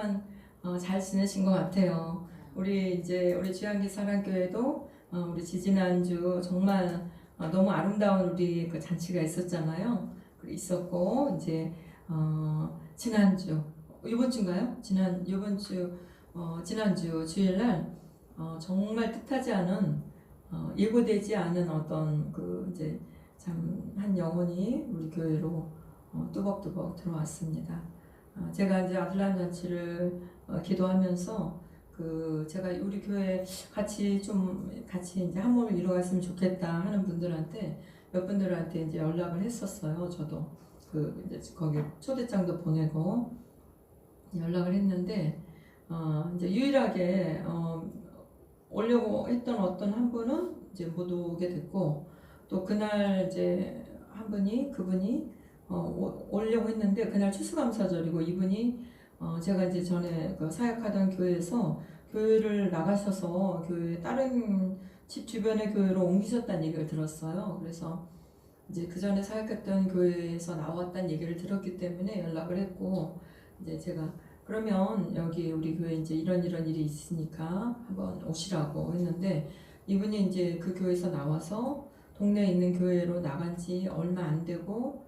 그동안 잘 지내신 것 같아요. 우리 주양기 사랑교회도 우리 지지난주 정말 너무 아름다운 우리 그 잔치가 있었잖아요. 있었고 이제 지난주 이번 주인가요? 지난주 주일날 정말 뜻하지 않은 예고되지 않은 어떤 그 이제 참 한 영혼이 우리 교회로 뚜벅뚜벅 들어왔습니다. 제가 이제 아들난 잔치를 기도하면서 제가 우리 교회 같이 이제 한 몸을 이루어갔으면 좋겠다 하는 분들한테 몇 분들한테 이제 연락을 했었어요. 저도 이제 거기 초대장도 보내고 연락을 했는데 이제 유일하게 오려고 했던 어떤 한 분은 이제 못 오게 됐고, 또 그날 이제 그분이 오려고 했는데 그날 추수감사절이고, 이분이 제가 이제 전에 그 사역하던 교회에서 교회를 나가셔서 교회 다른 집 주변의 교회로 옮기셨다는 얘기를 들었어요. 그래서 이제 그 전에 사역했던 교회에서 나왔다는 얘기를 들었기 때문에 연락을 했고, 이제 제가 그러면 여기 우리 교회 이제 이런 일이 있으니까 한번 오시라고 했는데, 이분이 이제 그 교회에서 나와서 동네에 있는 교회로 나간 지 얼마 안 되고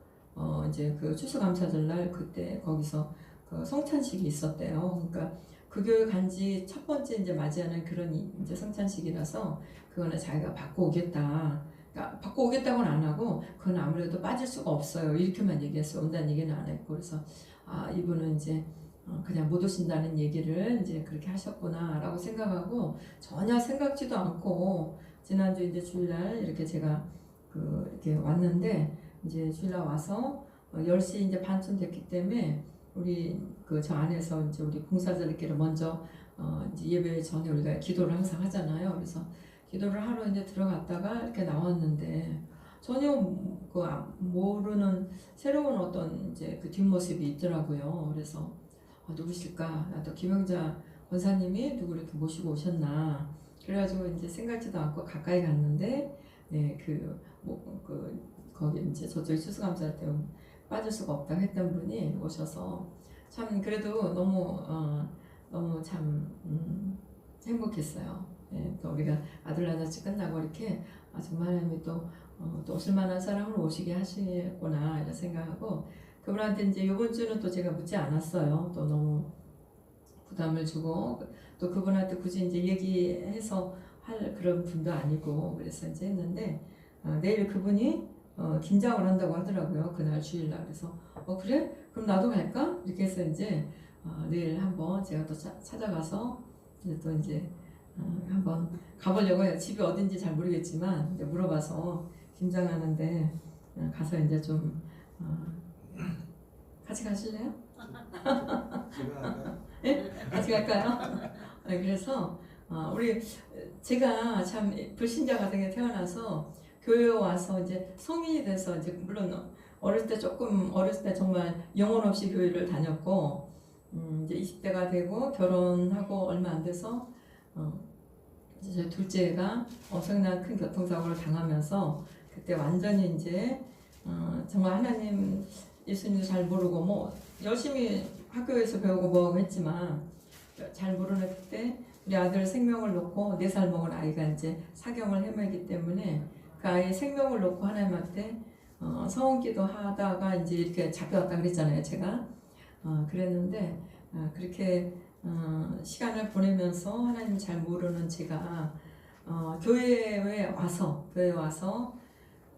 이제 그 추수감사절 날 그때 거기서 그 성찬식이 있었대요. 그러니까 그 교회 간지 첫 번째 이제 맞이하는 그런 이제 성찬식이라서 그거는 자기가 받고 오겠다. 그러니까 받고 오겠다고는 안 하고 그건 아무래도 빠질 수가 없어요. 이렇게만 얘기했어요. 온다는 얘기는 안 했고, 그래서 이분은 이제 그냥 못 오신다는 얘기를 이제 그렇게 하셨구나라고 생각하고 전혀 생각지도 않고 지난주 이제 주일날 이렇게 제가 이렇게 왔는데, 이제 주일날 와서 10시 이제 반쯤 됐기 때문에 우리 저 안에서 이제 우리 봉사자들끼리 먼저 이제 예배 전에 우리가 기도를 항상 하잖아요. 그래서 기도를 하러 이제 들어갔다가 이렇게 나왔는데 전혀 모르는 새로운 어떤 이제 그 뒷모습이 있더라고요. 그래서 누구실까? 또 김영자 권사님이 누구 이렇게 모시고 오셨나? 그래가지고 이제 생각지도 않고 가까이 갔는데, 네, 거기 이제 저쪽에 추수감사할 때 빠질 수가 없다고 했던 분이 오셔서 참 그래도 너무 참 행복했어요. 네, 또 우리가 아들나자치 끝나고 이렇게 정말 하나님이 또 오실 만한 사람을 오시게 하시구나 이런 생각하고, 그분한테 이제 이번 주는 또 제가 묻지 않았어요. 또 너무 부담을 주고 또 그분한테 굳이 이제 얘기해서 할 그런 분도 아니고, 그래서 이제 했는데 내일 그분이 긴장을 한다고 하더라고요. 그날 주일날. 그래서 그래? 그럼 나도 갈까? 이렇게 해서 이제 내일 한번 제가 또 찾아가서 이제 한번 가보려고 해요. 집이 어딘지 잘 모르겠지만 이제 물어봐서 긴장하는데 가서 이제 좀 같이 가실래요? 네? 같이 갈까요? 네, 그래서 제가 참 불신자 가정에 태어나서 교회에 와서 이제 성인이 돼서 이제 물론 어렸을 때 정말 영혼 없이 교회를 다녔고, 이제 20대가 되고 결혼하고 얼마 안 돼서 이제 제 둘째가 엄청난 큰 교통사고를 당하면서 그때 완전히 이제 정말 하나님 예수님도 잘 모르고 뭐 열심히 학교에서 배우고 뭐하고 했지만 잘 모르는 그때 우리 아들 생명을 놓고 4살 먹은 아이가 이제 사경을 헤매기 때문에 그 아이의 생명을 놓고 하나님한테 서원기도 하다가 이제 이렇게 잡혀왔다 그랬잖아요. 제가 그랬는데 그렇게 시간을 보내면서 하나님 잘 모르는 제가 교회에 와서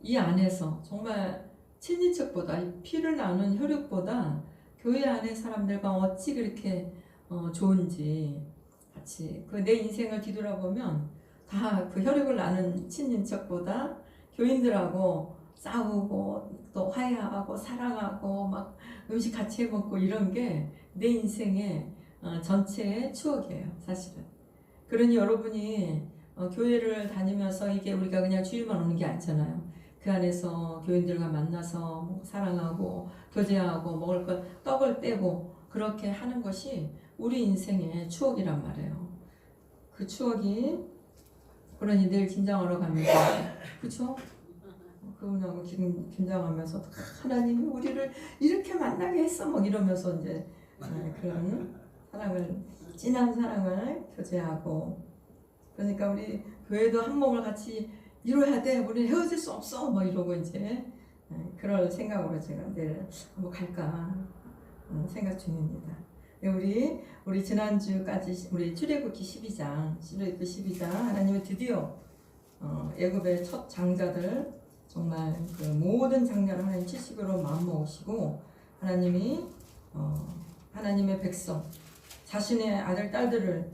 이 안에서 정말 친인척보다 피를 나눈 혈육보다 교회 안의 사람들과 어찌 그렇게 좋은지 같이 내 인생을 뒤돌아보면 다 그 혈육을 나눈 친인척보다 교인들하고 싸우고 또 화해하고 사랑하고 막 음식 같이 해먹고 이런 게 내 인생의 전체의 추억이에요, 사실은. 그러니 여러분이 교회를 다니면서 이게 우리가 그냥 주일만 오는 게 아니잖아요. 그 안에서 교인들과 만나서 사랑하고 교제하고 먹을 것 떡을 떼고 그렇게 하는 것이 우리 인생의 추억이란 말이에요. 그 추억이 그러니 늘 긴장하러 가면서 그쵸? 그분하고 긴장하면서 하나님이 우리를 이렇게 만나게 했어 막 이러면서 이제 그런 사랑을 진한 사랑을 교제하고 그러니까 우리 교회도 한 몸을 같이 이뤄야 돼. 우리 헤어질 수 없어. 뭐 이러고 이제 그럴 생각으로 제가 내일 한번 갈까 생각 중입니다. 우리 지난주까지 우리 출애굽기 12장 하나님이 드디어 애굽의 첫 장자들 정말 그 모든 장자를 하나님 채식으로 마음먹으시고 하나님이 하나님의 백성 자신의 아들 딸들을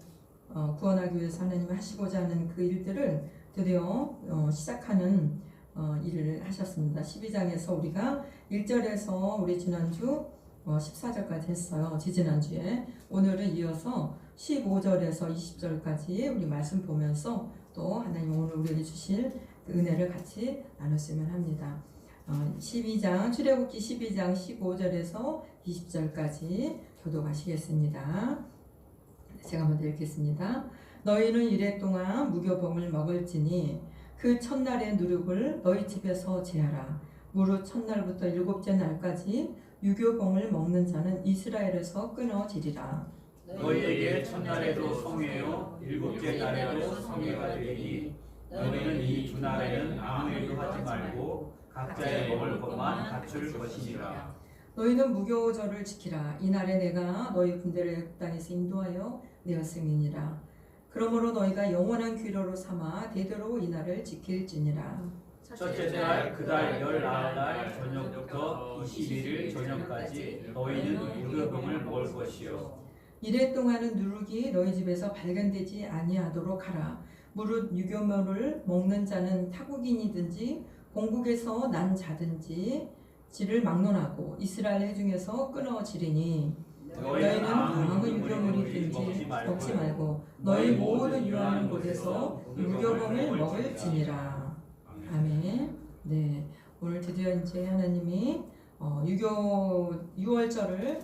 구원하기 위해서 하나님이 하시고자 하는 그 일들을 드디어 시작하는 일을 하셨습니다. 12장에서 우리가 1절에서 우리 지난주 14절까지 했어요. 지지난주에. 오늘은 이어서 15절에서 20절까지 우리 말씀 보면서 또 하나님 오늘 우리에게 주실 그 은혜를 같이 나눴으면 합니다. 12장 출애굽기 12장 15절에서 20절까지 교독하시겠습니다. 제가 먼저 읽겠습니다. 너희는 이래 동안 무교봉을 먹을지니 그 첫날의 누룩을 너희 집에서 제하라. 무릇 첫날부터 일곱째 날까지 유교봉을 먹는 자는 이스라엘에서 끊어지리라. 너희에게 첫날에도 성회요 일곱째 날에도 성회가 되리니 너희는 이 두 날에는 아무 일도 하지 말고 각자의 먹을 것만 갖출 것이니라. 너희는 무교절을 지키라. 이날에 내가 너희 군대를 애굽 땅에서 인도하여 내었음이니라. 그러므로 너희가 영원한 규례로 삼아 대대로 이날을 지킬지니라. 첫째 달 그 달 19날 저녁부터 21일 저녁까지 너희는 무교병을 먹을 것이요. 이래 동안은 누룩이 너희 집에서 발견되지 아니하도록 하라. 무릇 유교묘를 먹는 자는 타국인이든지 본국에서 난 자든지 지를 막론하고 이스라엘 회중에서 끊어지리니 너희는 아무 유교물이든지 먹지 말고 너희 모든 유하는 곳에서 유교범을 먹을지니라. 아멘. 네, 오늘 드디어 이제 하나님이 유월절을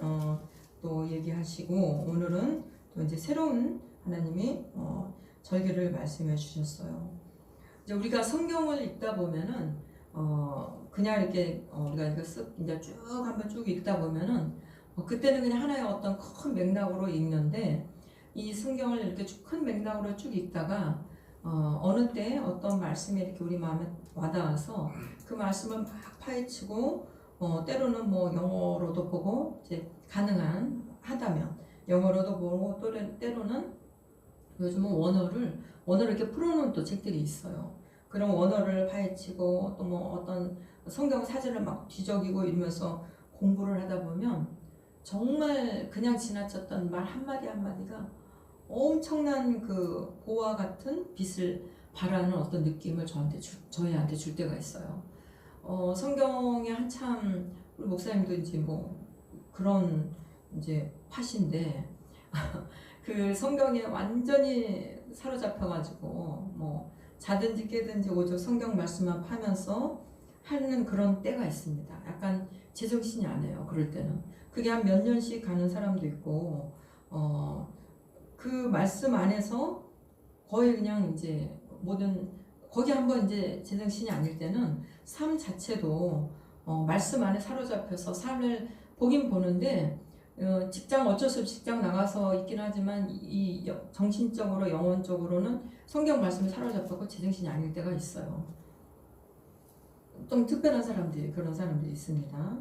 또 얘기하시고 오늘은 또 이제 새로운 하나님이 절기를 말씀해 주셨어요. 이제 우리가 성경을 읽다 보면은 그냥 이렇게 우리가 이거 이제 쭉 한번 쭉 읽다 보면은 그때는 그냥 하나의 어떤 큰 맥락으로 읽는데 이 성경을 이렇게 큰 맥락으로 쭉 읽다가 어느 때 어떤 말씀이 이렇게 우리 마음에 와닿아서 그 말씀을 막 파헤치고 때로는 뭐 영어로도 보고 이제 하다면 영어로도 보고 또 때로는 요즘은 원어를 이렇게 풀어놓은 또 책들이 있어요. 그런 원어를 파헤치고 또 뭐 어떤 성경 사전을 막 뒤적이고 이러면서 공부를 하다 보면 정말 그냥 지나쳤던 말 한마디 한마디가 엄청난 그 보와 같은 빛을 발하는 어떤 느낌을 저희한테 줄 때가 있어요. 성경에 한참 우리 목사님도 이제 뭐 그런 이제 파신데 그 성경에 완전히 사로잡혀가지고 뭐 자든지 깨든지 오직 성경 말씀만 파면서 하는 그런 때가 있습니다. 약간 제정신이 아니에요. 그럴 때는 그게 한 몇 년씩 가는 사람도 있고 그 말씀 안에서 거의 그냥 이제 거기 한번 이제 제정신이 아닐 때는 삶 자체도 말씀 안에 사로잡혀서 삶을 보긴 보는데 직장 어쩔 수 없이 직장 나가서 있긴 하지만 이 정신적으로 영혼적으로는 성경 말씀에 사로잡혔고 제정신이 아닐 때가 있어요. 좀 특별한 그런 사람들이 있습니다.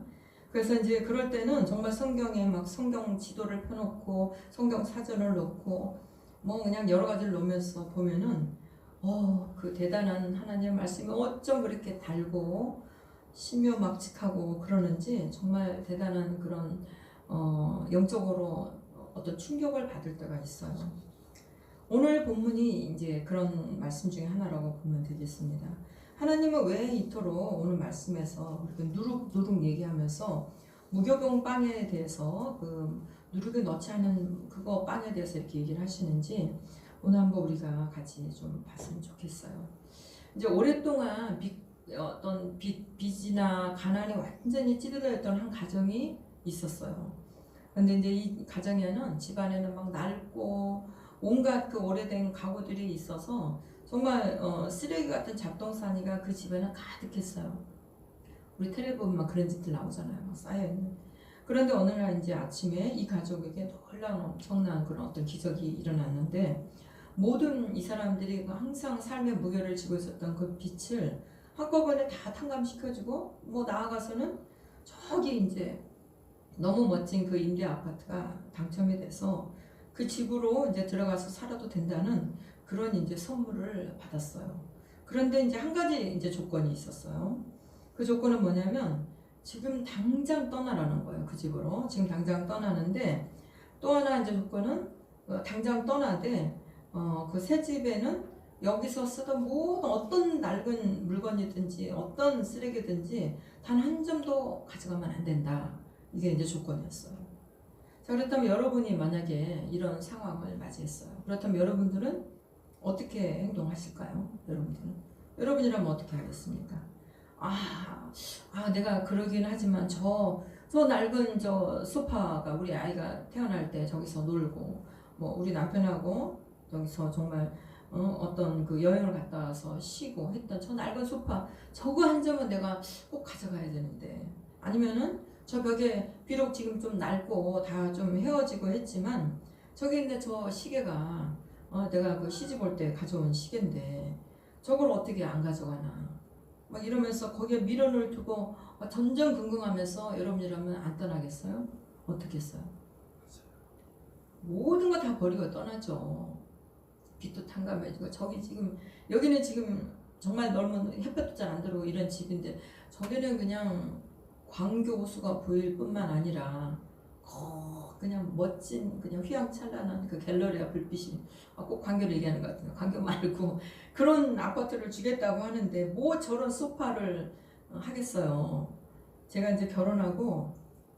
그래서 이제 그럴 때는 정말 성경에 막 성경 지도를 펴놓고 성경 사전을 놓고 뭐 그냥 여러 가지를 놓으면서 보면은 그 대단한 하나님의 말씀이 어쩜 그렇게 달고 신묘막측하고 그러는지 정말 대단한 그런 영적으로 어떤 충격을 받을 때가 있어요. 오늘 본문이 이제 그런 말씀 중에 하나라고 보면 되겠습니다. 하나님은 왜 이토록 오늘 말씀에서 누룩 얘기하면서 무교병 빵에 대해서 그 누룩에 넣지 않은 그거 빵에 대해서 이렇게 얘기를 하시는지 오늘 한번 우리가 같이 좀 봤으면 좋겠어요. 이제 오랫동안 빚이나 가난이 완전히 찌들어 있던 한 가정이 있었어요. 근데 이제 이 가정에는 집안에는 막 낡고 온갖 그 오래된 가구들이 있어서 정말 쓰레기 같은 잡동사니가 그 집에는 가득했어요. 우리 텔레비 보면 막 그런 짓들 나오잖아요. 막 쌓여있는. 그런데 어느 날 이제 아침에 이 가족에게 놀라운 엄청난 그런 어떤 기적이 일어났는데 모든 이 사람들이 그 항상 삶의 무게를 지고 있었던 그 빛을 한꺼번에 다 탕감시켜주고 뭐 나아가서는 저기 이제 너무 멋진 그 임대 아파트가 당첨이 돼서 그 집으로 이제 들어가서 살아도 된다는 그런 이제 선물을 받았어요. 그런데 이제 한 가지 이제 조건이 있었어요. 그 조건은 뭐냐면 지금 당장 떠나라는 거예요. 그 집으로 지금 당장 떠나는데 또 하나 이제 조건은 당장 떠나되 그 새 집에는 여기서 쓰던 모든 어떤 낡은 물건이든지 어떤 쓰레기든지 단 한 점도 가져가면 안 된다. 이게 이제 조건이었어요. 자, 그렇다면 여러분이 만약에 이런 상황을 맞이했어요. 그렇다면 여러분들은 어떻게 행동하실까요? 여러분이라면 어떻게 하겠습니까? 내가 그러긴 하지만 저 낡은 저 소파가 우리 아이가 태어날 때 저기서 놀고 뭐 우리 남편하고 여기서 정말 어떤 그 여행을 갔다 와서 쉬고 했던 저 낡은 소파 저거 한 점은 내가 꼭 가져가야 되는데 아니면은 저 벽에 비록 지금 좀 낡고 다 좀 헤어지고 했지만 저기 있는 저 시계가 내가 그 시집 올 때 가져온 시계인데 저걸 어떻게 안 가져가나 막 이러면서 거기에 미련을 두고 전전긍긍하면서 여러분이라면 안 떠나겠어요? 어떻게 했어요? 모든 거 다 버리고 떠나죠. 빛도 탕감해주고 저기 지금 여기는 지금 정말 넓은 햇볕도 잘 안 들어오고 이런 집인데 저기는 그냥 광교 호수가 보일 뿐만 아니라 그냥 멋진 그냥 휘황찬란한 그 갤러리아 불빛이 꼭 광교를 얘기하는 것 같아요. 광교 말고 그런 아파트를 주겠다고 하는데 뭐 저런 소파를 하겠어요. 제가 이제 결혼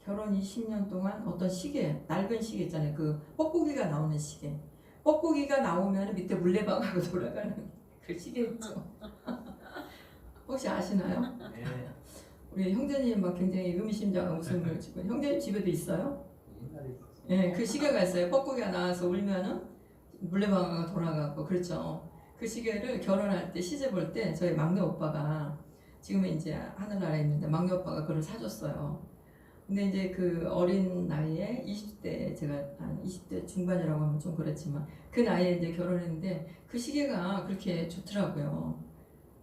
20년 동안 어떤 시계 낡은 시계 있잖아요. 그 뻐꾸기가 나오는 시계 뻐꾸기가 나오면 밑에 물레방아가 돌아가는 그 시계 있죠. 혹시 아시나요? 네. 우리 형제님 막 굉장히 의미심장한 웃음을 지고 형제님 집에도 있어요? 네, 그 시계가 있어요. 뻐꾸기가 나와서 울면은 물레방아가 돌아가고 그렇죠. 그 시계를 결혼할 때 시집 올 때 저희 막내 오빠가 지금은 이제 하늘나라에 있는데 막내 오빠가 그걸 사줬어요. 근데 이제 그 어린 나이에 20대 제가 한 20대 중반이라고 하면 좀 그렇지만 그 나이에 이제 결혼했는데 그 시계가 그렇게 좋더라고요.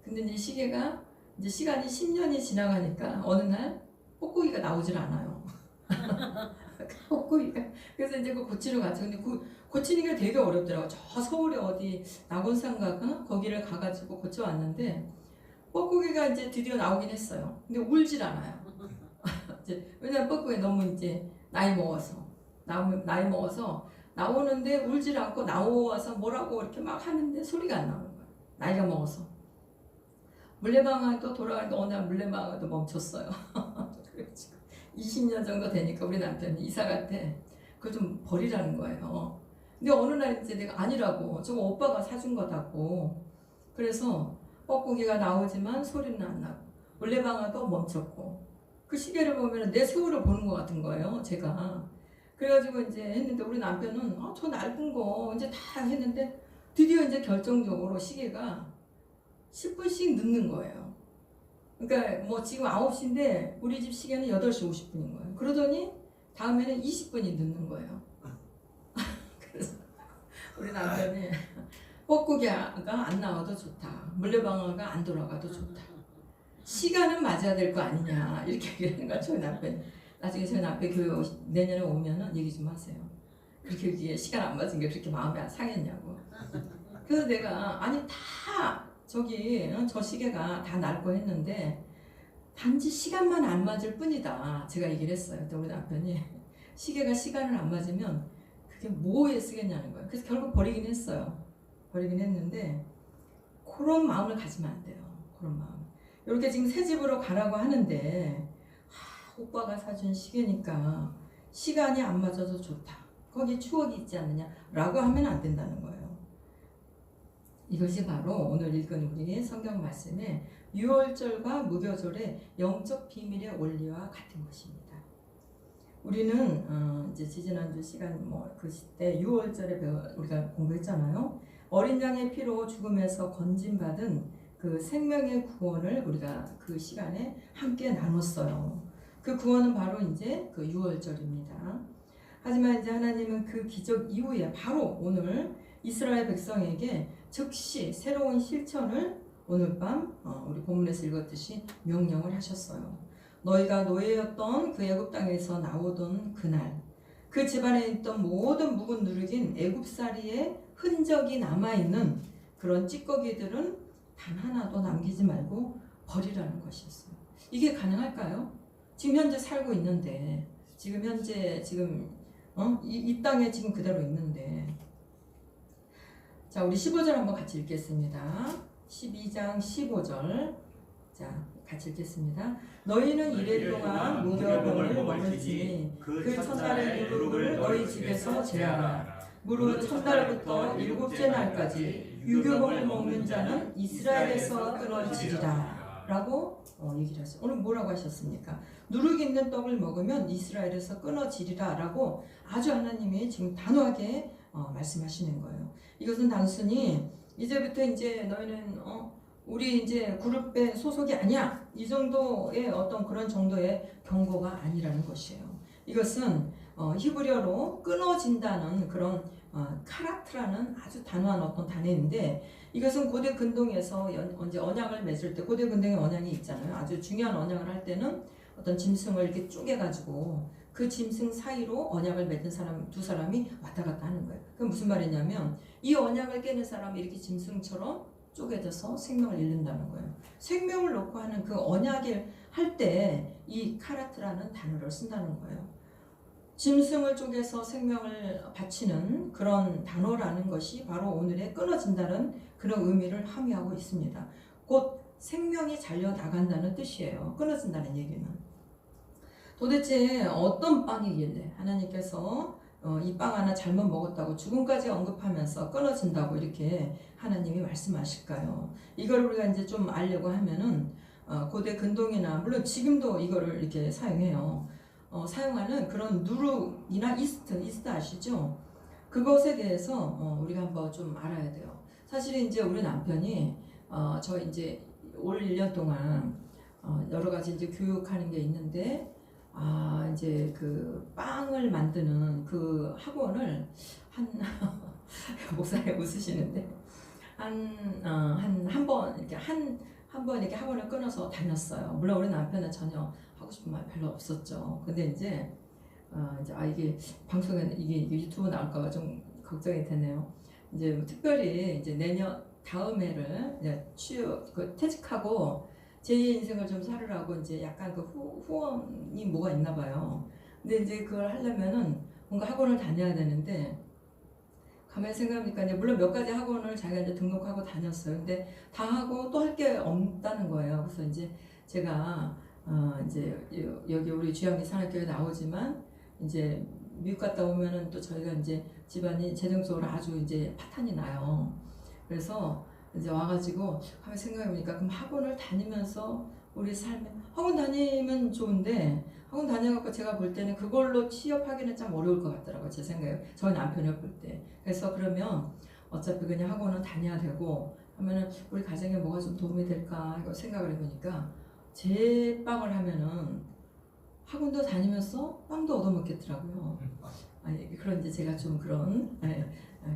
근데 이제 시계가 이제 시간이 10년이 지나가니까 어느 날 뽁뽁이가 나오질 않아요. 뽁뽁이가 그래서 이제 그 고치러 갔죠. 근데 그 고치는 게 되게 어렵더라고. 저 서울에 어디 낙원상가가 거기를 가가지고 고쳐왔는데 뽁뽁이가 이제 드디어 나오긴 했어요. 근데 울질 않아요. 이제 왜냐면 뻐꾸기 너무 이제 나이 먹어서 나오는데 울질 않고 나와서 뭐라고 이렇게 막 하는데 소리가 안 나오는 거예요. 나이가 먹어서 물레방아도 돌아가는데 어느 날 물레방아도 멈췄어요. 그래가지고 20년 정도 되니까 우리 남편이 이사 갈 때 그걸 좀 버리라는 거예요. 근데 어느 날 이제 내가 아니라고 저거 오빠가 사준 거다고 그래서 뻐꾸기가 나오지만 소리는 안 나고 물레방아도 멈췄고 그 시계를 보면 내 세월을 보는 것 같은 거예요, 제가. 그래가지고 이제 했는데 우리 남편은 저 낡은 거 이제 다 했는데 드디어 이제 결정적으로 시계가 10분씩 늦는 거예요. 그러니까 뭐 지금 9시인데 우리 집 시계는 8시 50분인 거예요. 그러더니 다음에는 20분이 늦는 거예요. 그래서 우리 남편이 뻐꾸기가 안 나와도 좋다. 물레방아가 안 돌아가도 좋다. 시간은 맞아야 될 거 아니냐 이렇게 얘기하는 거야 저희 남편. 나중에 저희 남편 교회 내년에 오면은 얘기 좀 하세요. 그렇게 이게 시간 안 맞은 게 그렇게 마음이 상했냐고. 그래서 내가 아니 다 저기 저 시계가 다 낡고 했는데 단지 시간만 안 맞을 뿐이다 제가 얘기를 했어요. 또 우리 남편이 시계가 시간을 안 맞으면 그게 뭐에 쓰겠냐는 거예요. 그래서 결국 버리긴 했어요. 버리긴 했는데 그런 마음을 가지면 안 돼요. 그런 마음. 이렇게 지금 새 집으로 가라고 하는데 오빠가 사준 시계니까 시간이 안 맞아도 좋다. 거기에 추억이 있지 않느냐 라고 하면 안 된다는 거예요. 이것이 바로 오늘 읽은 우리의 성경 말씀의 유월절과 무교절의 영적 비밀의 원리와 같은 것입니다. 우리는 이제 지지난주 시간 그 시대 유월절에 우리가 공부했잖아요. 어린 양의 피로 죽음에서 건진받은 그 생명의 구원을 우리가 그 시간에 함께 나눴어요. 그 그 구원은 바로 이제 그 유월절입니다. 하지만 이제 하나님은 그 기적 이후에 바로 오늘 이스라엘 백성에게 즉시 새로운 실천을 오늘 밤 우리 본문에서 읽었듯이 명령을 하셨어요. 너희가 노예였던 그 애굽 땅에서 나오던 그날 그 집안에 있던 모든 묵은 누룩인 애굽살이의 흔적이 남아있는 그런 찌꺼기들은 단 하나도 남기지 말고 버리라는 것이었어요. 이게 가능할까요? 지금 현재 살고 있는데 지금 현재 이 땅에 지금 그대로 있는데 자 우리 15절 한번 같이 읽겠습니다. 12장 15절 자 같이 읽겠습니다. 너희는 이래 동안 무교병을 먹을지니 그 첫날의 누룩을 너희 집에서 제하라. 무릇 첫날부터 일곱째 날까지 유교병을 먹는 자는 이스라엘에서 끊어지리라 라고 얘기를 하셨어요. 오늘 뭐라고 하셨습니까? 누룩 있는 떡을 먹으면 이스라엘에서 끊어지리라 라고 아주 하나님이 지금 단호하게 말씀하시는 거예요. 이것은 단순히 이제부터 이제 너희는 우리 이제 그룹의 소속이 아니야 이 정도의 어떤 그런 정도의 경고가 아니라는 것이에요. 이것은 히브리어로 끊어진다는 그런 카라트라는 아주 단호한 어떤 단어인데 이것은 고대 근동에서 이제 언약을 맺을 때 고대 근동에 언약이 있잖아요. 아주 중요한 언약을 할 때는 어떤 짐승을 이렇게 쪼개가지고 그 짐승 사이로 언약을 맺은 사람 두 사람이 왔다 갔다 하는 거예요. 그럼 무슨 말이냐면 이 언약을 깨는 사람이 이렇게 짐승처럼 쪼개져서 생명을 잃는다는 거예요. 생명을 놓고 하는 그 언약을 할 때 이 카라트라는 단어를 쓴다는 거예요. 짐승을 쪼개서 생명을 바치는 그런 단어라는 것이 바로 오늘의 끊어진다는 그런 의미를 함의하고 있습니다. 곧 생명이 잘려나간다는 뜻이에요. 끊어진다는 얘기는. 도대체 어떤 빵이길래 하나님께서 이 빵 하나 잘못 먹었다고 죽음까지 언급하면서 끊어진다고 이렇게 하나님이 말씀하실까요? 이걸 우리가 이제 좀 알려고 하면은 고대 근동이나 물론 지금도 이거를 이렇게 사용해요. 사용하는 그런 누룩이나 이스트 아시죠? 그것에 대해서 우리가 한번 좀 알아야 돼요. 사실 이제 우리 남편이 저 이제 올 1년 동안 여러 가지 이제 교육하는 게 있는데 이제 그 빵을 만드는 그 학원을 목사님 웃으시는데 한 번 이렇게 한 번 이렇게 학원을 끊어서 다녔어요. 물론 우리 남편은 전혀 하고 싶은 말 별로 없었죠. 근데 이제 이게 방송에 이게 유튜브 나올까봐 좀 걱정이 되네요. 이제 특별히 이제 내년 다음 해를 이제 퇴직하고 제2의 인생을 좀 살으라고 이제 약간 그 후원이 뭐가 있나 봐요. 근데 이제 그걸 하려면은 뭔가 학원을 다녀야 되는데 가만히 생각해보니까 이제 물론 몇 가지 학원을 자기가 이제 등록하고 다녔어요. 근데 다 하고 또 할 게 없다는 거예요. 그래서 이제 제가 이제 여기 우리 주양리 산악교회 나오지만 이제 미국 갔다 오면은 또 저희가 이제 집안이 재정적으로 아주 이제 파탄이 나요. 그래서 이제 와가지고 가만히 생각해보니까 그럼 학원을 다니면서 우리 삶에 학원 다니면 좋은데 학원 다녀갖고 제가 볼 때는 그걸로 취업하기는 참 어려울 것 같더라고요. 제 생각에 저희 남편이 볼 때. 그래서 그러면 어차피 그냥 학원은 다녀야 되고 하면은 우리 가정에 뭐가 좀 도움이 될까 이거 생각을 해보니까 제빵을 하면은 학원도 다니면서 빵도 얻어먹겠더라고요. 그런 이제 제가 좀 그런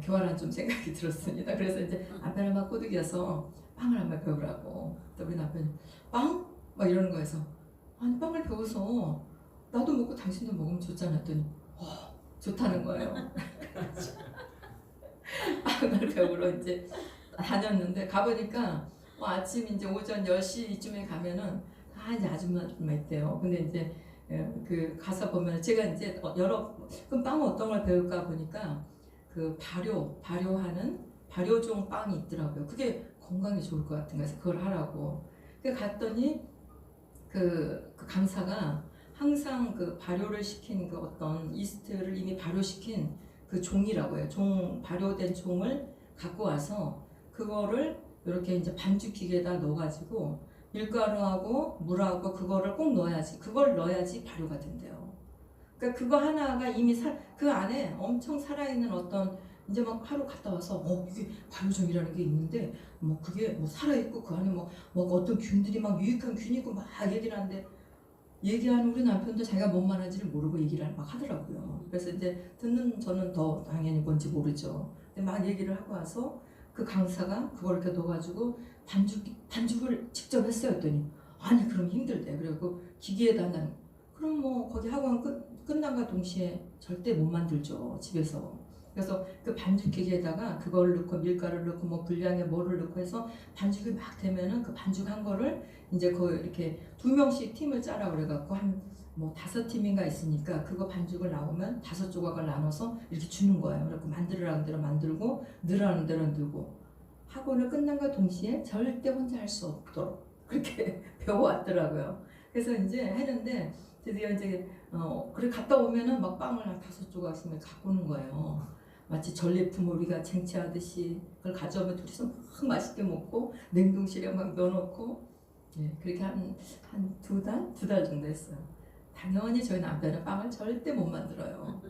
교활한 좀 생각이 들었습니다. 그래서 이제 남편을 막 꼬드겨서 빵을 한번 배우라고. 또 우리 남편이 빵? 막 이러는 거에서 아니 빵을 배워서 나도 먹고 당신도 먹으면 좋잖아 했더니 좋다는 거예요. 빵을 배우러 이제 다녔는데 가보니까 아침 이제 오전 10시쯤에 가면은 이제 아줌마 있대요. 근데 이제 그 가서 보면 제가 이제 그럼 빵은 어떤 걸 배울까 보니까 그 발효하는 발효종 빵이 있더라고요. 그게 건강에 좋을 것 같은 거여서 그걸 하라고. 그 갔더니 그 강사가 항상 그 발효를 시킨 그 어떤 이스트를 이미 발효시킨 그 종이라고 해요. 발효된 종을 갖고 와서 그거를 이렇게 이제 반죽 기계에다 넣어가지고 밀가루하고 물하고 그거를 꼭 넣어야지. 그걸 넣어야지 발효가 된대요. 그러니까 그거 하나가 이미 그 안에 엄청 살아있는 어떤 이제 막 하루 갔다 와서 이게 발효종이라는 게 있는데 뭐 그게 뭐 살아있고 그 안에 뭐 어떤 균들이 막 유익한 균이 있고 막 얘기를 하는데 얘기하는 우리 남편도 자기가 뭔 말하는지를 모르고 얘기를 막 하더라고요. 그래서 이제 듣는 저는 더 당연히 뭔지 모르죠. 근데 막 얘기를 하고 와서 그 강사가 그걸 이렇게 넣어가지고 반죽을 직접 했어요. 했더니 아니 그럼 힘들대. 그리고 기계에다 한다는 그럼 뭐 거기 학원 끝난과 동시에 절대 못 만들죠. 집에서. 그래서 그 반죽 기계에다가 그걸 넣고 밀가루를 넣고 뭐 분량에 뭐를 넣고 해서 반죽이 막 되면은 그 반죽한 거를 이제 그 이렇게 2명씩 팀을 짜라 그래갖고 한 뭐 5팀인가 있으니까 그거 반죽을 나오면 5조각을 나눠서 이렇게 주는 거예요. 그래서 만들으라는 대로 만들고 넣으라는 대로 넣고 학원을 끝난과 동시에 절대 혼자 할 수 없도록 그렇게 배워왔더라고요. 그래서 이제 했는데 드디어 이제 그래 갔다 오면은 막 빵을 한 5조각씩 갖고 오는 거예요. 마치 전리품 우리가 쟁취하듯이 그걸 가져오면 둘이서 막 맛있게 먹고 냉동실에 막 넣어놓고 예, 그렇게 한 2달 정도 했어요. 당연히 저희 남편은 빵을 절대 못 만들어요.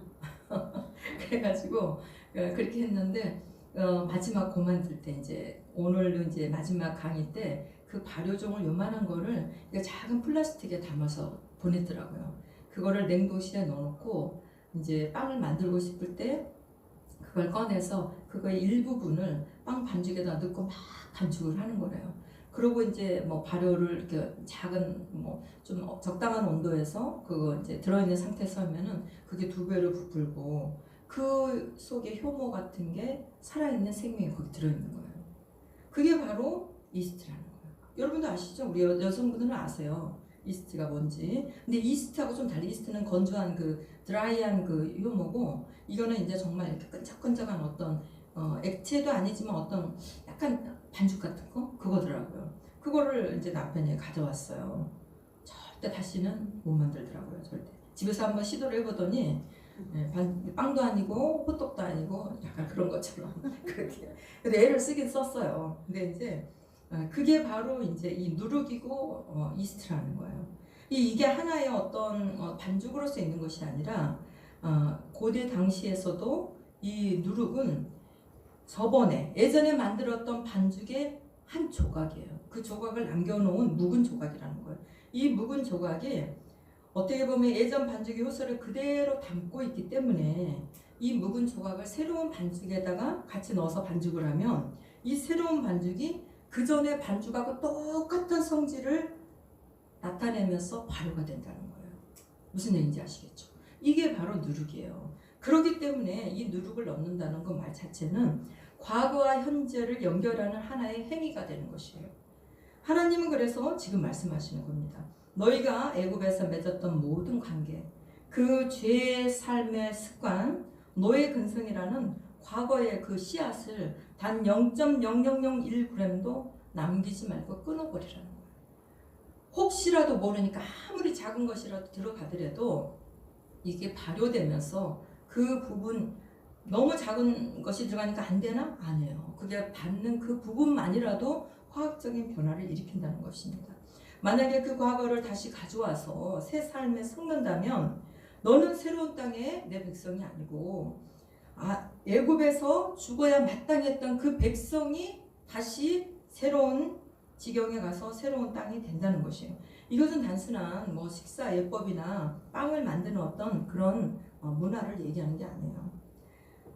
그래가지고 그렇게 했는데 마지막 고 만들 때 이제 오늘도 이제 마지막 강의 때 그 발효종을 요만한 거를 작은 플라스틱에 담아서 보냈더라고요. 그거를 냉동실에 넣어놓고 이제 빵을 만들고 싶을 때 그걸 꺼내서 그거의 일부분을 빵 반죽에다 넣고 막 반죽을 하는 거래요. 그리고 이제 뭐 발효를 이렇게 작은 뭐 좀 적당한 온도에서 그거 이제 들어있는 상태에서 하면은 그게 2배로 부풀고 그 속에 효모 같은 게 살아있는 생명이 거기 들어있는 거예요. 그게 바로 이스트라는 거예요. 여러분도 아시죠? 우리 여성분들은 아세요. 이스트가 뭔지. 근데 이스트하고 좀 달리 이스트는 건조한 그 드라이한 그 효모고 이거는 이제 정말 이렇게 끈적끈적한 어떤 액체도 아니지만 어떤 약간 반죽 같은 거 그거더라고요. 그거를 이제 남편이 가져왔어요. 절대 다시는 못 만들더라고요. 절대. 집에서 한번 시도를 해보더니 빵도 아니고 호떡도 아니고 약간 그런 것처럼 그렇게. 근데 애를 쓰긴 썼어요. 근데 이제 그게 바로 이제 이 누룩이고 이스트라는 거예요. 이게 하나의 어떤 반죽으로서 있는 것이 아니라 고대 당시에서도 이 누룩은 저번에 예전에 만들었던 반죽의 한 조각이에요. 그 조각을 남겨놓은 묵은 조각이라는 거예요. 이 묵은 조각이 어떻게 보면 예전 반죽의 효소를 그대로 담고 있기 때문에 이 묵은 조각을 새로운 반죽에다가 같이 넣어서 반죽을 하면 이 새로운 반죽이 그 전에 반죽하고 똑같은 성질을 나타내면서 발효가 된다는 거예요. 무슨 얘기인지 아시겠죠? 이게 바로 누룩이에요. 그렇기 때문에 이 누룩을 넣는다는 것 말 자체는 과거와 현재를 연결하는 하나의 행위가 되는 것이에요. 하나님은 그래서 지금 말씀하시는 겁니다. 너희가 애굽에서 맺었던 모든 관계, 그 죄의 삶의 습관, 노예 근성이라는 과거의 그 씨앗을 단 0.0001g도 남기지 말고 끊어버리라는 거예요. 혹시라도 모르니까 아무리 작은 것이라도 들어가더라도 이게 발효되면서 그 부분 너무 작은 것이 들어가니까 안 되나? 안 해요. 그게 닿는 그 부분만이라도 화학적인 변화를 일으킨다는 것입니다. 만약에 그 과거를 다시 가져와서 새 삶에 섞는다면 너는 새로운 땅의 내 백성이 아니고 애굽에서 죽어야 마땅했던 그 백성이 다시 새로운 지경에 가서 새로운 땅이 된다는 것이에요. 이것은 단순한 뭐 식사 예법이나 빵을 만드는 어떤 그런 문화를 얘기하는 게 아니에요.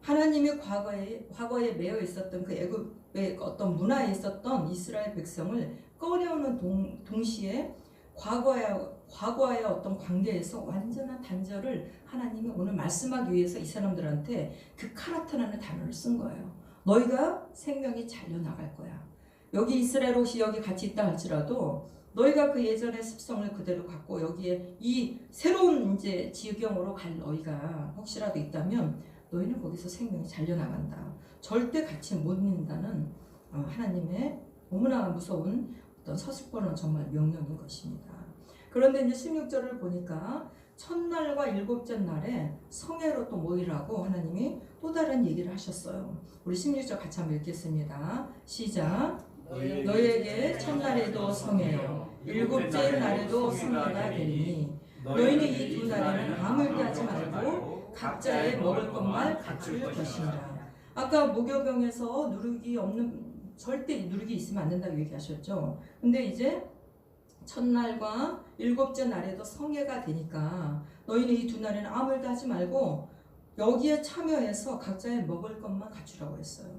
하나님이 과거에 매여 있었던 그 애굽의 어떤 문화에 있었던 이스라엘 백성을 꺼내오는 동시에 과거의 어떤 관계에서 완전한 단절을 하나님이 오늘 말씀하기 위해서 이 사람들한테 그 카라타라는 단어를 쓴 거예요. 너희가 생명이 잘려나갈 거야. 여기 이스라엘 옷이 여기 같이 있다 할지라도 너희가 그 예전의 습성을 그대로 갖고 여기에 이 새로운 이제 지경으로 갈 너희가 혹시라도 있다면 너희는 거기서 생명이 잘려나간다. 절대 같이 못 있는다는 하나님의 너무나 무서운 어떤 서슬퍼런 정말 명령인 것입니다. 그런데 이제 16절을 보니까 첫날과 일곱째 날에 성회로 또 모이라고 하나님이 또 다른 얘기를 하셨어요. 우리 16절 같이 한번 읽겠습니다. 시작. 너희에게 첫날에도 성회요 일곱째 날에도 성회가 되니 너희는 이 2날에는 아무 일도 하지 말고 각자의 먹을 것만 갖출 것이니라. 아까 무교병에서 누룩이 없는 절대 누룩이 있으면 안 된다고 얘기하셨죠. 근데 이제 첫날과 일곱째 날에도 성회가 되니까 너희는 이 두 날에는 아무 일도 하지 말고 여기에 참여해서 각자의 먹을 것만 갖추라고 했어요.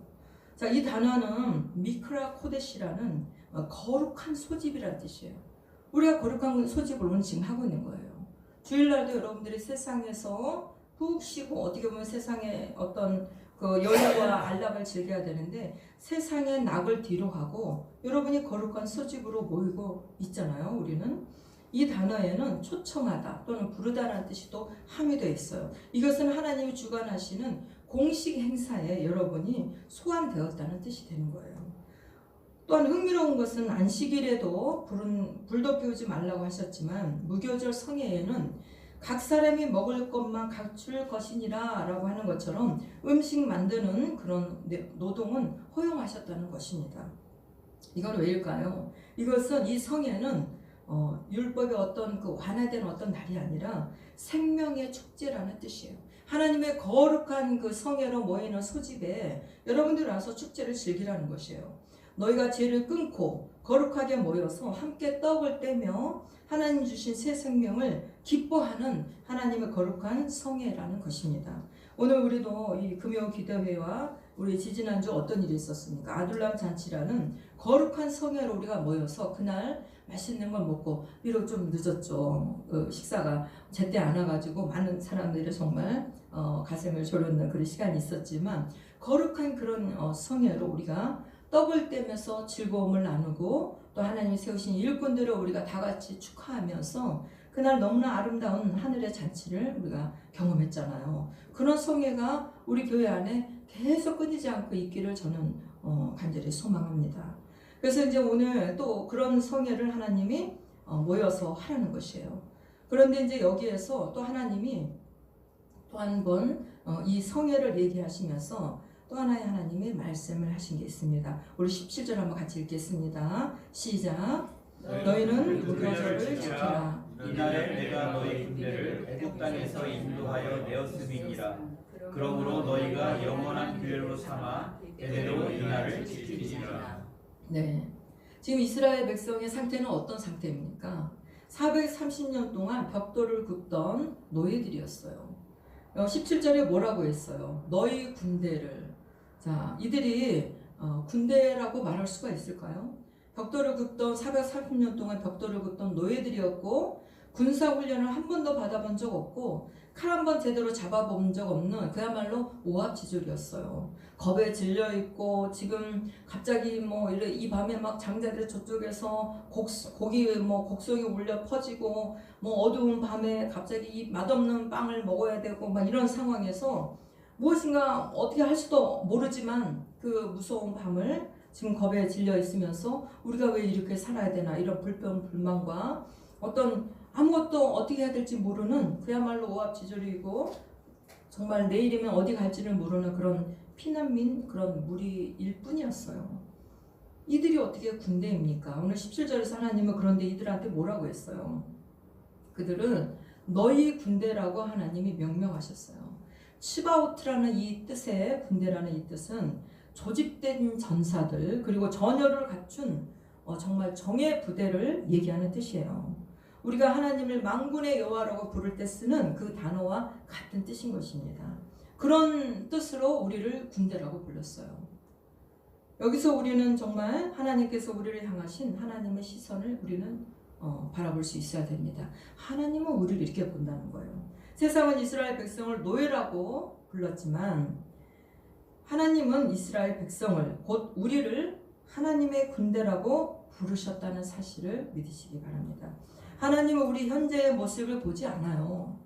자, 이 단어는 미크라 코데시라는 거룩한 소집이라는 뜻이에요. 우리가 거룩한 소집을 오늘 지금 하고 있는 거예요. 주일날도 여러분들이 세상에서 푹 쉬고 어떻게 보면 세상의 어떤 그 여유와 안락을 즐겨야 되는데 세상의 낙을 뒤로 하고 여러분이 거룩한 소집으로 모이고 있잖아요. 우리는 이 단어에는 초청하다 또는 부르다라는 뜻이 또 함유되어 있어요. 이것은 하나님이 주관하시는 공식 행사에 여러분이 소환되었다는 뜻이 되는 거예요. 또한 흥미로운 것은 안식일에도 불도 피우지 말라고 하셨지만 무교절 성회에는 각 사람이 먹을 것만 갖출 것이니라 라고 하는 것처럼 음식 만드는 그런 노동은 허용하셨다는 것입니다. 이건 왜일까요? 이것은 이 성회는 율법의 어떤 그 완화된 어떤 날이 아니라 생명의 축제라는 뜻이에요. 하나님의 거룩한 그 성회로 모이는 소집에 여러분들 와서 축제를 즐기라는 것이에요. 너희가 죄를 끊고 거룩하게 모여서 함께 떡을 떼며 하나님 주신 새 생명을 기뻐하는 하나님의 거룩한 성회라는 것입니다. 오늘 우리도 이 금요 기도회와 우리 지지난주 어떤 일이 있었습니까? 아둘람 잔치라는 거룩한 성회로 우리가 모여서 그날 맛있는 걸 먹고, 비록 좀 늦었죠. 식사가 제때 안 와가지고 많은 사람들이 정말 가슴을 졸였는 그런 시간이 있었지만 거룩한 그런 성회로 우리가 떡을 떼면서 즐거움을 나누고 또 하나님이 세우신 일꾼들을 우리가 다 같이 축하하면서 그날 너무나 아름다운 하늘의 잔치를 우리가 경험했잖아요. 그런 성회가 우리 교회 안에 계속 끊이지 않고 있기를 저는 간절히 소망합니다. 그래서 이제 오늘 또 그런 성회를 하나님이 모여서 하라는 것이에요. 그런데 이제 여기에서 또 하나님이 또 한 번 이 성회를 얘기하시면서 또 하나의 하나님의 말씀을 하신 게 있습니다. 우리 17절 한번 같이 읽겠습니다. 시작. 너희는 무교절을 지키라. 이날에 내가 너희 군대를 애굽 땅에서 인도하여 내었음이니라. 그러므로 너희가 영원한 규례로 삼아 대대로 이날을 지키리라. 네, 지금 이스라엘 백성의 상태는 어떤 상태입니까? 430년 동안 벽돌을 굽던 노예들이었어요. 17절에 뭐라고 했어요? 너희 군대를. 자, 이들이 군대라고 말할 수가 있을까요? 벽돌을 굽던 430년 동안 벽돌을 굽던 노예들이었고 군사훈련을 한 번도 받아본 적 없고 칼 한 번 제대로 잡아본 적 없는 그야말로 오합지졸이었어요. 겁에 질려있고 지금 갑자기 이 밤에 막 장자들 저쪽에서 곡성이 울려 퍼지고 어두운 밤에 갑자기 이 맛없는 빵을 먹어야 되고 막 이런 상황에서 무엇인가 어떻게 할 수도 모르지만 그 무서운 밤을 지금 겁에 질려 있으면서 우리가 왜 이렇게 살아야 되나 이런 불평불만과 어떤 아무것도 어떻게 해야 될지 모르는 그야말로 오합지졸이고 정말 내일이면 어디 갈지를 모르는 그런 피난민 그런 무리일 뿐이었어요. 이들이 어떻게 군대입니까? 오늘 17절에서 하나님은 그런데 이들한테 뭐라고 했어요? 그들은 너희 군대라고 하나님이 명명하셨어요. 치바오트라는 이 뜻의 군대라는 이 뜻은 조직된 전사들 그리고 전열을 갖춘 정말 정예 부대를 얘기하는 뜻이에요. 우리가 하나님을 만군의 여호와라고 부를 때 쓰는 그 단어와 같은 뜻인 것입니다. 그런 뜻으로 우리를 군대라고 불렀어요. 여기서 우리는 정말 하나님께서 우리를 향하신 하나님의 시선을 우리는 바라볼 수 있어야 됩니다. 하나님은 우리를 이렇게 본다는 거예요. 세상은 이스라엘 백성을 노예라고 불렀지만 하나님은 이스라엘 백성을 곧 우리를 하나님의 군대라고 부르셨다는 사실을 믿으시기 바랍니다. 하나님은 우리 현재의 모습을 보지 않아요.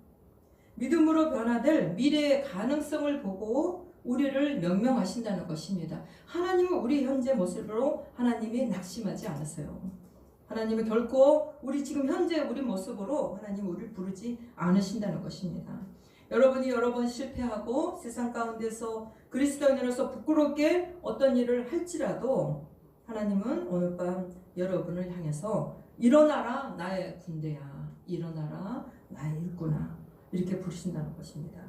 믿음으로 변화될 미래의 가능성을 보고 우리를 명명하신다는 것입니다. 하나님은 우리 현재 모습으로 하나님이 낙심하지 않으세요. 하나님은 결코 우리 지금 현재 우리 모습으로 하나님 우리를 부르지 않으신다는 것입니다. 여러분이 여러 번 실패하고 세상 가운데서 그리스도인으로서 부끄럽게 어떤 일을 할지라도 하나님은 오늘 밤 여러분을 향해서 일어나라 나의 군대야, 일어나라 나의 일꾼아 이렇게 부르신다는 것입니다.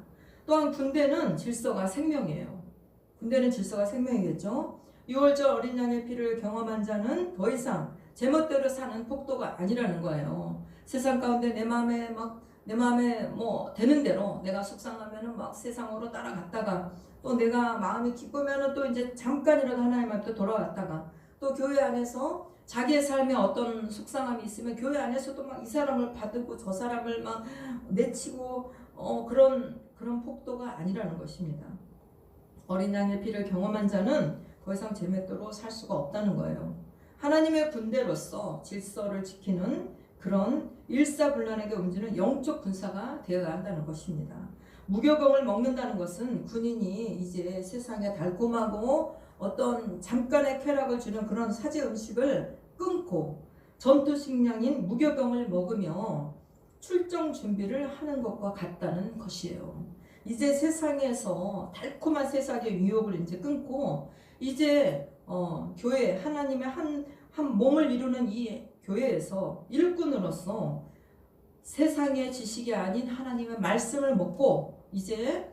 또한 군대는 질서가 생명이에요. 군대는 질서가 생명이겠죠. 6월절 어린 양의 피를 경험한 자는 더 이상 제멋대로 사는 폭도가 아니라는 거예요. 세상 가운데 내 마음에 뭐 되는 대로 내가 속상하면은 막 세상으로 따라갔다가 또 내가 마음이 기쁘면은 또 이제 잠깐이라도 하나님 앞에 돌아왔다가 또 교회 안에서 자기의 삶에 어떤 속상함이 있으면 교회 안에서도 막 이 사람을 받고 저 사람을 막 내치고 그런 폭도가 아니라는 것입니다. 어린 양의 피를 경험한 자는 더 이상 제멋대로 살 수가 없다는 거예요. 하나님의 군대로서 질서를 지키는 그런 일사불란하게 움직이는 영적 군사가 되어야 한다는 것입니다. 무교병을 먹는다는 것은 군인이 이제 세상에 달콤하고 어떤 잠깐의 쾌락을 주는 그런 사제 음식을 끊고 전투 식량인 무교병을 먹으며 출정 준비를 하는 것과 같다는 것이에요. 이제 세상에서 달콤한 세상의 유혹을 이제 끊고 이제 교회 하나님의 한 몸을 이루는 이 교회에서 일꾼으로서 세상의 지식이 아닌 하나님의 말씀을 먹고 이제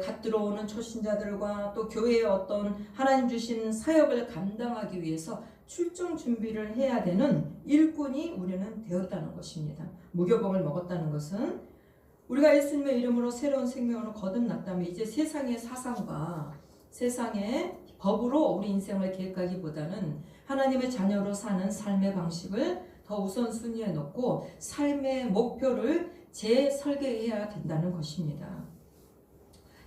갓 들어오는 초신자들과 또 교회의 어떤 하나님 주신 사역을 감당하기 위해서 출정 준비를 해야 되는 일꾼이 우리는 되었다는 것입니다. 무교병을 먹었다는 것은 우리가 예수님의 이름으로 새로운 생명으로 거듭났다면 이제 세상의 사상과 세상의 법으로 우리 인생을 계획하기보다는 하나님의 자녀로 사는 삶의 방식을 더 우선순위에 놓고 삶의 목표를 재설계해야 된다는 것입니다.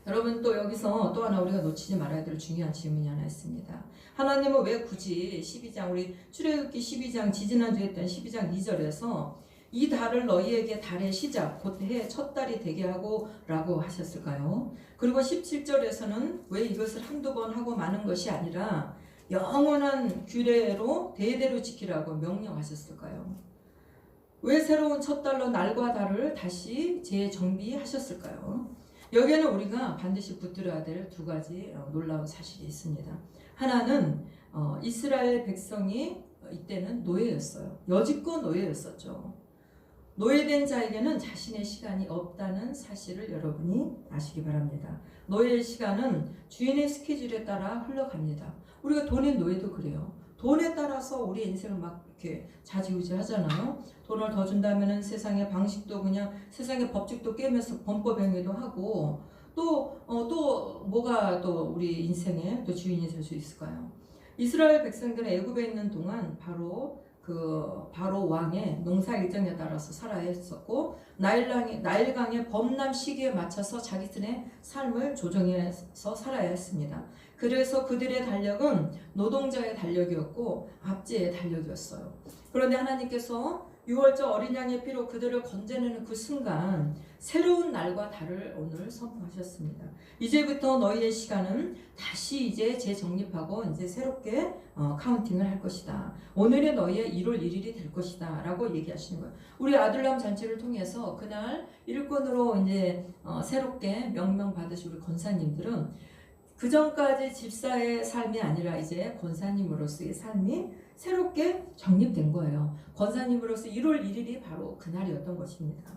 여러분 또 여기서 또 하나 우리가 놓치지 말아야 될 중요한 질문이 하나 있습니다. 하나님은 왜 굳이 12장 우리 출애굽기 12장 지지난주에 했던 12장 2절에서 이 달을 너희에게 달의 시작 곧 해 첫 달이 되게 하고 라고 하셨을까요? 그리고 17절에서는 왜 이것을 한두 번 하고 마는 것이 아니라 영원한 규례로 대대로 지키라고 명령하셨을까요? 왜 새로운 첫 달로 날과 달을 다시 재정비하셨을까요? 여기에는 우리가 반드시 붙들어야 될 두 가지 놀라운 사실이 있습니다. 하나는 이스라엘 백성이 이때는 노예였어요. 여지껏 노예였었죠. 노예된 자에게는 자신의 시간이 없다는 사실을 여러분이 아시기 바랍니다. 노예의 시간은 주인의 스케줄에 따라 흘러갑니다. 우리가 돈의 노예도 그래요. 돈에 따라서 우리 인생을 막 이렇게 좌지우지 하잖아요. 돈을 더 준다면은 세상의 방식도 그냥 세상의 법칙도 깨면서 범법행위도 하고 또 뭐가 또 우리 인생의 또 주인이 될 수 있을까요? 이스라엘 백성들은 애굽에 있는 동안 바로 왕의 농사 일정에 따라서 살아야 했었고 나일강의 범람 시기에 맞춰서 자기들의 삶을 조정해서 살아야 했습니다. 그래서 그들의 달력은 노동자의 달력이었고 압제의 달력이었어요. 그런데 하나님께서 6월절 어린 양의 피로 그들을 건져내는 그 순간 새로운 날과 달을 오늘 선포하셨습니다. 이제부터 너희의 시간은 다시 이제 재정립하고 이제 새롭게 카운팅을 할 것이다. 오늘의 너희의 1월 1일이 될 것이다 라고 얘기하시는 거예요. 우리 아들람 잔치를 통해서 그날 일꾼으로 이제 새롭게 명명 받으신 우리 권사님들은 그 전까지 집사의 삶이 아니라 이제 권사님으로서의 삶이 새롭게 정립된 거예요. 권사님으로서 1월 1일이 바로 그날이었던 것입니다.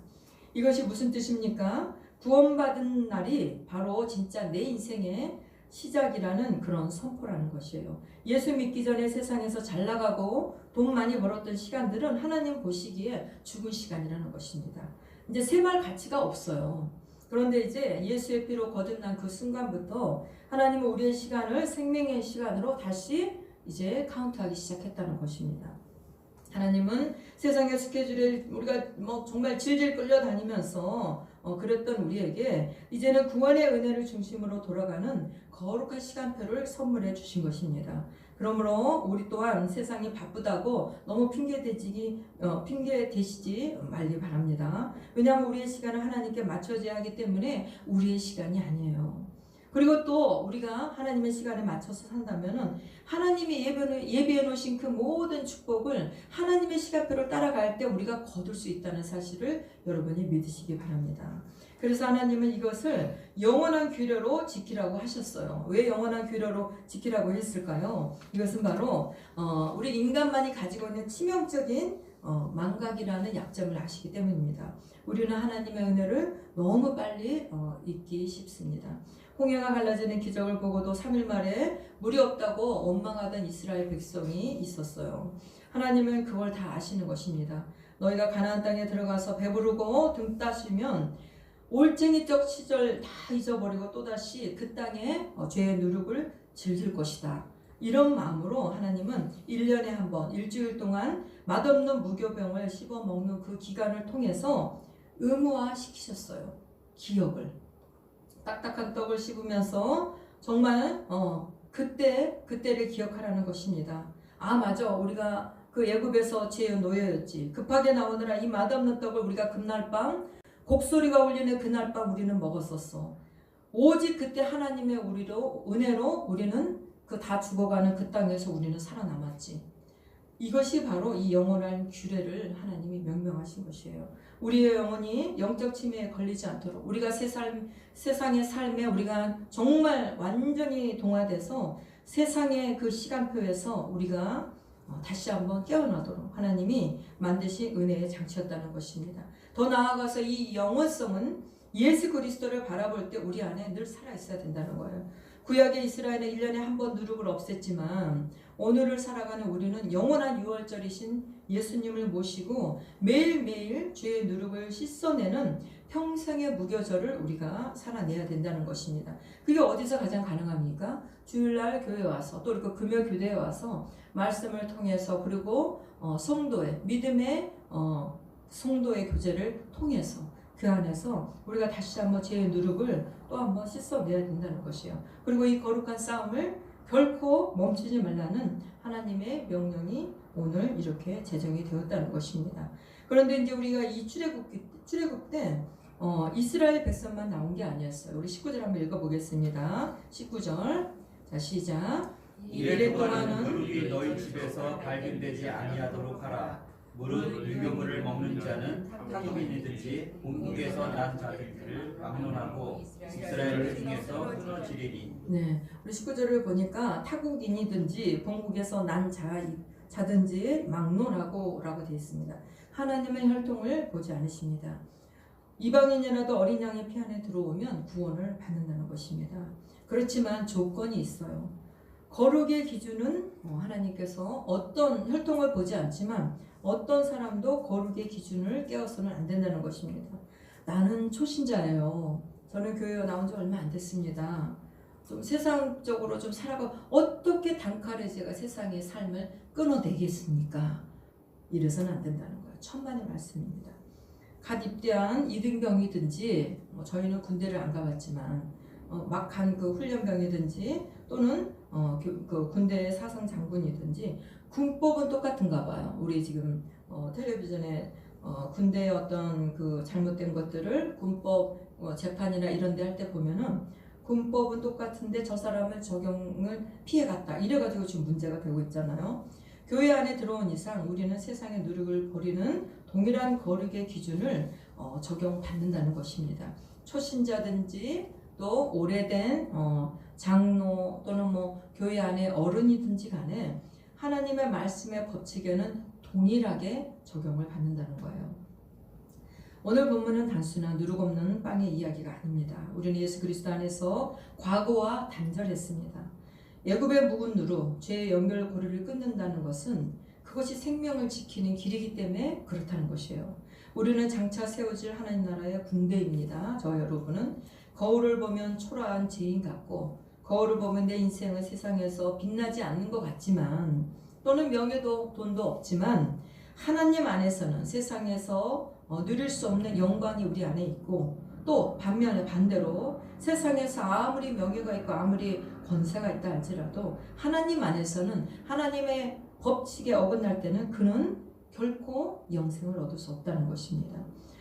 이것이 무슨 뜻입니까? 구원받은 날이 바로 진짜 내 인생의 시작이라는 그런 선포라는 것이에요. 예수 믿기 전에 세상에서 잘 나가고 돈 많이 벌었던 시간들은 하나님 보시기에 죽은 시간이라는 것입니다. 이제 셈할 가치가 없어요. 그런데 이제 예수의 피로 거듭난 그 순간부터 하나님은 우리의 시간을 생명의 시간으로 다시 이제 카운트하기 시작했다는 것입니다. 하나님은 세상의 스케줄에 우리가 정말 질질 끌려다니면서 그랬던 우리에게 이제는 구원의 은혜를 중심으로 돌아가는 거룩한 시간표를 선물해 주신 것입니다. 그러므로 우리 또한 세상이 바쁘다고 너무 핑계 대시지 말기 바랍니다. 왜냐하면 우리의 시간은 하나님께 맞춰져야 하기 때문에 우리의 시간이 아니에요. 그리고 또 우리가 하나님의 시간에 맞춰서 산다면은 하나님이 예비해 놓으신 그 모든 축복을 하나님의 시간표를 따라갈 때 우리가 거둘 수 있다는 사실을 여러분이 믿으시기 바랍니다. 그래서 하나님은 이것을 영원한 규례로 지키라고 하셨어요. 왜 영원한 규례로 지키라고 했을까요? 이것은 바로 우리 인간만이 가지고 있는 치명적인 망각이라는 약점을 아시기 때문입니다. 우리는 하나님의 은혜를 너무 빨리 잊기 쉽습니다. 홍해가 갈라지는 기적을 보고도 3일 만에 물이 없다고 원망하던 이스라엘 백성이 있었어요. 하나님은 그걸 다 아시는 것입니다. 너희가 가나안 땅에 들어가서 배부르고 등 따시면 올챙이적 시절 다 잊어버리고 또다시 그 땅에 죄의 누룩을 즐길 것이다. 이런 마음으로 하나님은 1년에 한 번 일주일 동안 맛없는 무교병을 씹어먹는 그 기간을 통해서 의무화시키셨어요. 기억을. 딱딱한 떡을 씹으면서 정말 그때를 기억하라는 것입니다. 아 맞아, 우리가 그 애굽에서 죄의 노예였지. 급하게 나오느라 이 맛없는 떡을 우리가 그날 밤 곡소리가 울리는 그날 밤 우리는 먹었었어. 오직 그때 하나님의 은혜로 우리는 그 다 죽어가는 그 땅에서 우리는 살아남았지. 이것이 바로 이 영원한 규례를 하나님이 명명하신 것이에요. 우리의 영혼이 영적 침해에 걸리지 않도록 우리가 세상의 삶에 우리가 정말 완전히 동화돼서 세상의 그 시간표에서 우리가 다시 한번 깨어나도록 하나님이 만드신 은혜의 장치였다는 것입니다. 더 나아가서 이 영원성은 예수 그리스도를 바라볼 때 우리 안에 늘 살아있어야 된다는 거예요. 구약의 이스라엘은 1년에 한 번 누룩을 없앴지만 오늘을 살아가는 우리는 영원한 유월절이신 예수님을 모시고 매일매일 죄의 누룩을 씻어내는 평생의 무교절을 우리가 살아내야 된다는 것입니다. 그게 어디서 가장 가능합니까? 주일날 교회에 와서 또 이렇게 금요 교대에 와서 말씀을 통해서 그리고 성도의 믿음의 성도의 교제를 통해서 그 안에서 우리가 다시 한번 죄의 누룩을 또 한번 씻어내야 된다는 것이에요. 그리고 이 거룩한 싸움을 결코 멈추지 말라는 하나님의 명령이 오늘 이렇게 제정이 되었다는 것입니다. 그런데 이제 우리가 이 출애굽 때 이스라엘 백성만 나온 게 아니었어요. 우리 19절 한번 읽어보겠습니다. 19절 자 시작. 이래 동안은 누룩이 너희 집에서 발견되지 아니하도록 하라. 물은 유교물을 먹는 자는 타국인이든지 본국에서 난 자들을 막론하고 이스라엘 중에서 끊어지리니. 네, 우리 19절을 보니까 타국인이든지 본국에서 난 자든지 막론하고 라고 되어 있습니다. 하나님의 혈통을 보지 않으십니다. 이방인이라도 어린 양의 피 안에 들어오면 구원을 받는다는 것입니다. 그렇지만 조건이 있어요. 거룩의 기준은 하나님께서 어떤 혈통을 보지 않지만 어떤 사람도 거룩의 기준을 깨어서는 안 된다는 것입니다. 나는 초신자예요. 저는 교회에 나온 지 얼마 안 됐습니다. 좀 세상적으로 좀 살아가 어떻게 단칼에 제가 세상의 삶을 끊어내겠습니까? 이래서는 안 된다는 거예요. 천만의 말씀입니다. 갓 입대한 이등병이든지 저희는 군대를 안 가봤지만 막 간 그 훈련병이든지 또는 그 군대의 사성 장군이든지 군법은 똑같은가 봐요. 우리 지금 텔레비전에 군대의 어떤 그 잘못된 것들을 군법 재판이나 이런 데 할 때 보면은 군법은 똑같은데 저 사람은 적용을 피해갔다. 이래가지고 지금 문제가 되고 있잖아요. 교회 안에 들어온 이상 우리는 세상의 누룩을 버리는 동일한 거룩의 기준을 적용받는다는 것입니다. 초신자든지 또 오래된 장로 또는 교회 안에 어른이든지 간에 하나님의 말씀의 법칙에는 동일하게 적용을 받는다는 거예요. 오늘 본문은 단순한 누룩 없는 빵의 이야기가 아닙니다. 우리는 예수 그리스도 안에서 과거와 단절했습니다. 애굽의 묵은 누룩, 죄의 연결고리를 끊는다는 것은 그것이 생명을 지키는 길이기 때문에 그렇다는 것이에요. 우리는 장차 세워질 하나님 나라의 군대입니다. 저 여러분은 거울을 보면 초라한 죄인 같고 거울을 보면 내 인생은 세상에서 빛나지 않는 것 같지만 또는 명예도 돈도 없지만 하나님 안에서는 세상에서 누릴 수 없는 영광이 우리 안에 있고 또 반대로 세상에서 아무리 명예가 있고 아무리 권세가 있다 할지라도 하나님 안에서는 하나님의 법칙에 어긋날 때는 그는 결코 영생을 얻을 수 없다는 것입니다.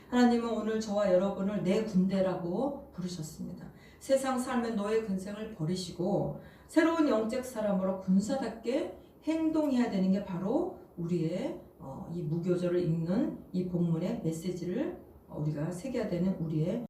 하나님은 오늘 저와 여러분을 내 군대라고 부르셨습니다. 세상 삶의 노예 근성을 버리시고 새로운 영적 사람으로 군사답게 행동해야 되는 게 바로 우리의 이 무교절을 읽는 이 본문의 메시지를 우리가 새겨야 되는 우리의